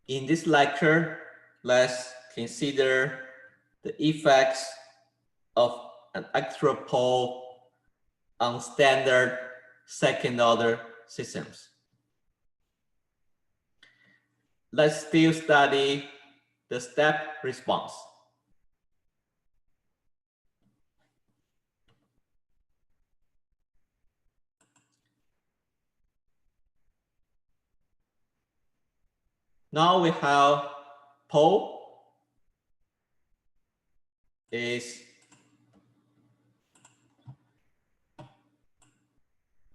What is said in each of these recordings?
In this lecture, let's consider the effects of an actual pole on standard second-order systems. Let's still study the step response. Now we have pole is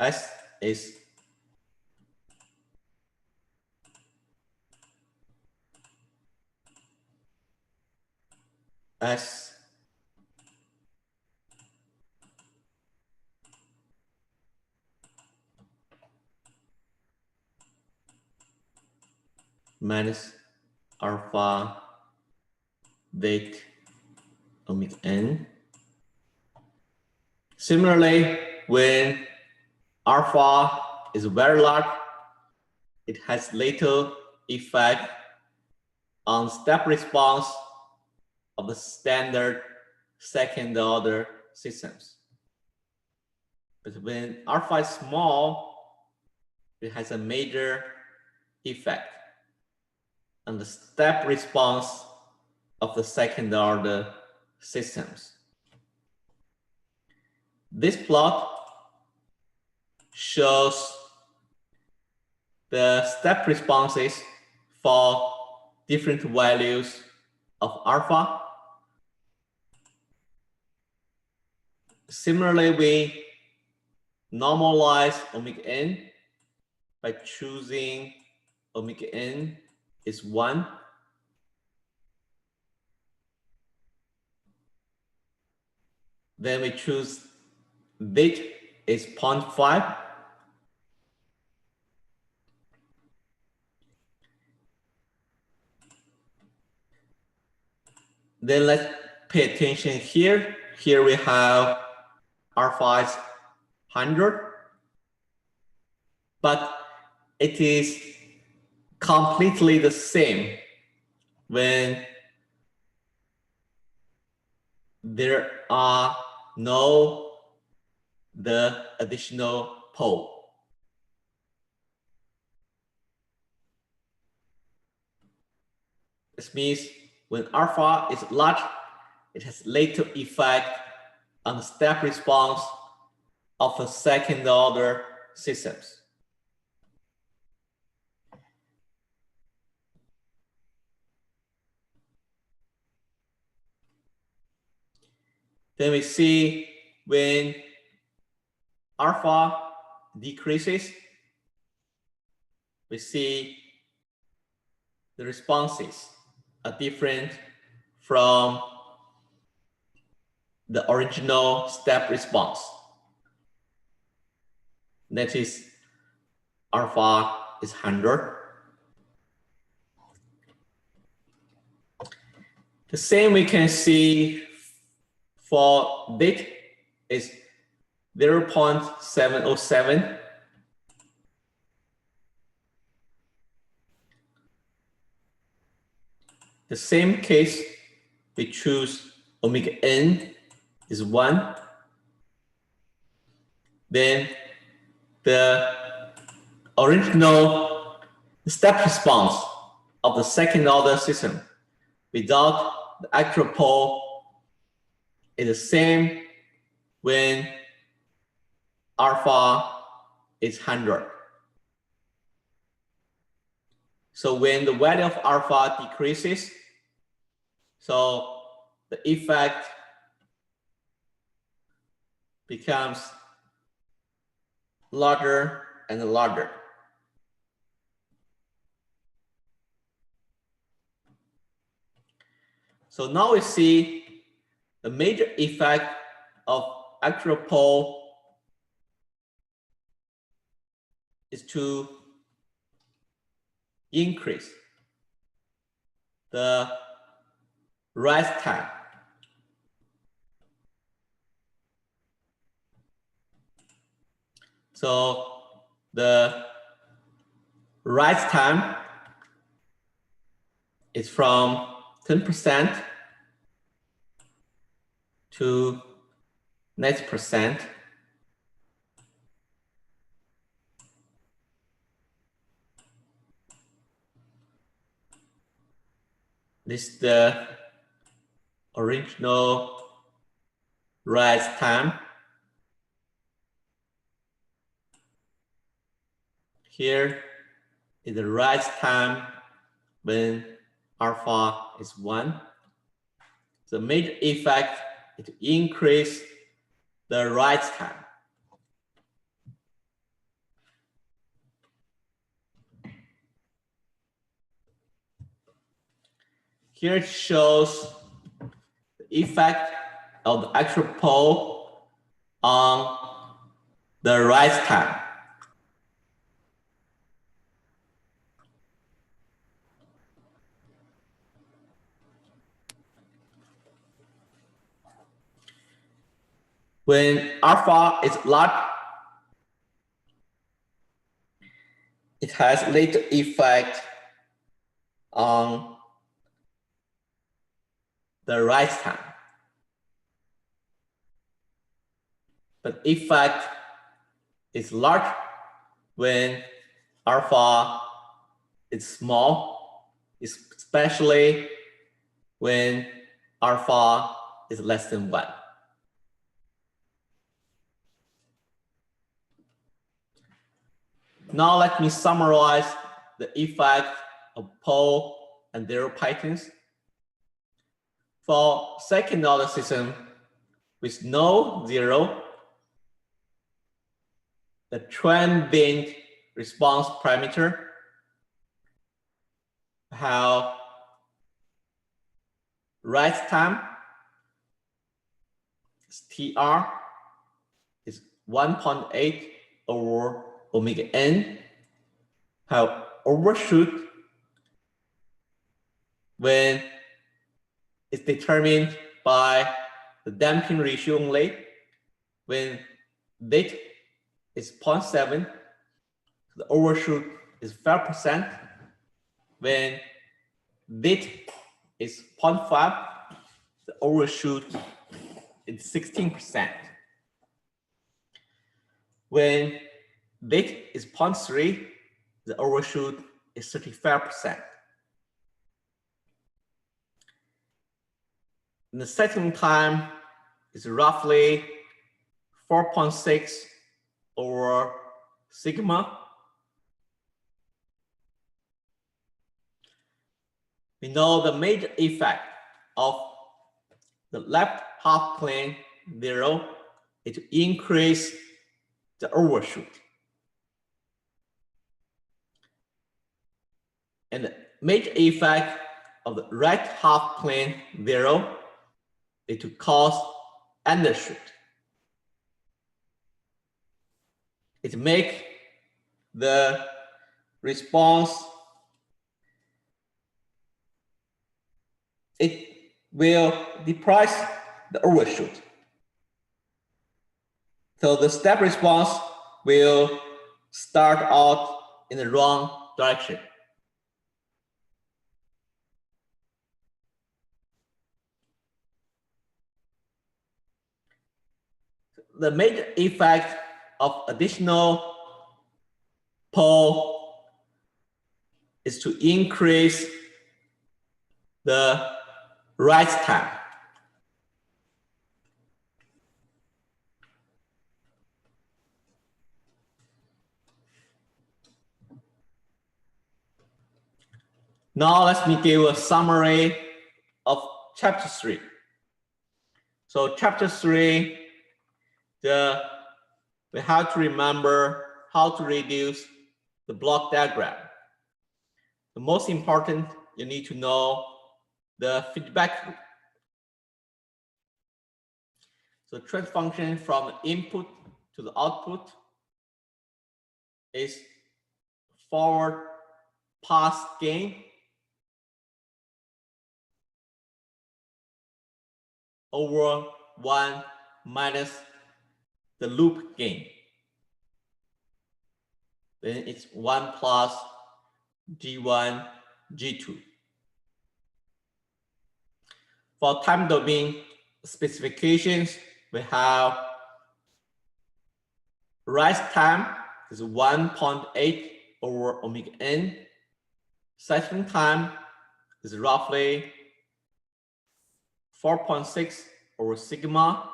S is S minus alpha beta omega n. Similarly, when alpha is very large, it has little effect on step response of the standard second order systems. But when alpha is small, it has a major effect on the step response of the second order systems. This plot shows the step responses for different values of alpha. Similarly, we normalize omega n by choosing omega n is 1. Then we choose beta is 0.5. Then let's pay attention here. Here we have alpha is 100, but it is completely the same when there are no the additional pole. This means when alpha is large, it has little effect on the step response of the second order systems. Then we see when alpha decreases, we see the responses are different from the original step response. That is, alpha is 100. The same we can see for beta is 0.707. The same case, we choose omega n is 1. Then the original step response of the second order system without the actual pole is the same when alpha is 100. So when the value of alpha decreases, so the effect becomes larger and larger. So now we see the major effect of actual pole is to increase the rise time. So the rise time is from 10% to 90%. This is the original rise time. Here is the rise time when alpha is 1. The major effect is to increase the rise time. Here it shows the effect of the actual pole on the rise time. When alpha is large, it has little effect on the rise time. But effect is large when alpha is small, especially when alpha is less than 1. Now let me summarize the effect of pole and zero patterns. For second order system with no zero, the transient response parameter have rise time TR is 1.8 over omega n, have overshoot when it's determined by the damping ratio only. When that is 0.7, the overshoot is 5%. When that is 0.5, the overshoot is 16%. When that is 0.3, the overshoot is 35%. And the settling time is roughly 4.6 over sigma. We know the major effect of the left half plane zero is to increase the overshoot. And the major effect of the right half plane zero is to cause undershoot. It makes the response, it will depress the overshoot. So the step response will start out in the wrong direction. The major effect of additional pole is to increase the rise time. Now let me give a summary of chapter 3. So chapter 3, we have to remember how to reduce the block diagram. The most important, you need to know the feedback loop. So transfer function from the input to the output is forward pass gain over 1 minus the loop gain. Then it's 1 plus G1, G2. For time domain specifications, we have rise time is 1.8 over omega n. Settling time is roughly 4.6 over sigma.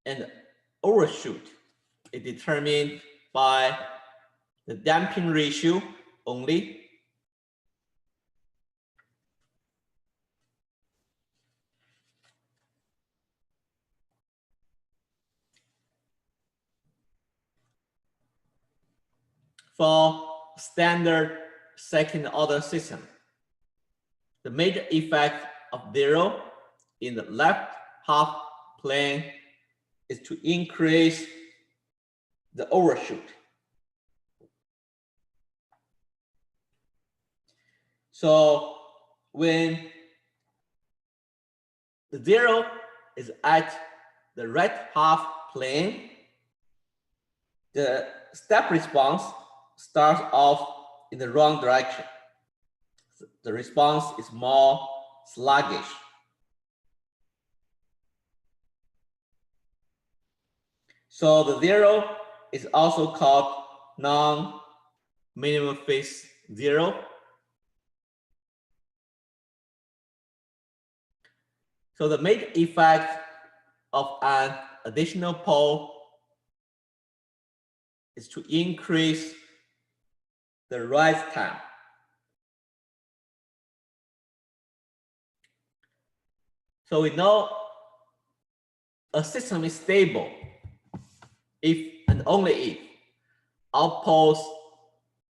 And overshoot is determined by the damping ratio only. For standard second order system, the major effect of zero in the left half plane is to increase the overshoot. So when the zero is at the right half plane, the step response starts off in the wrong direction. The response is more sluggish. So the zero is also called non-minimum phase zero. So the major effect of an additional pole is to increase the rise time. So we know a system is stable if and only if all poles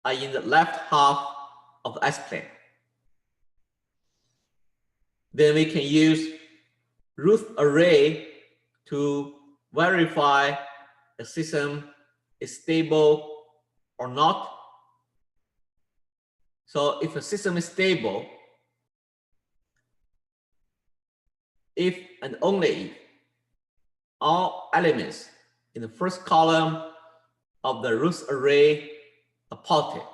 are in the left half of the S-plane. Then we can use Routh array to verify the system is stable or not. So if a system is stable, if and only if all elements in the first column of the Routh array are positive,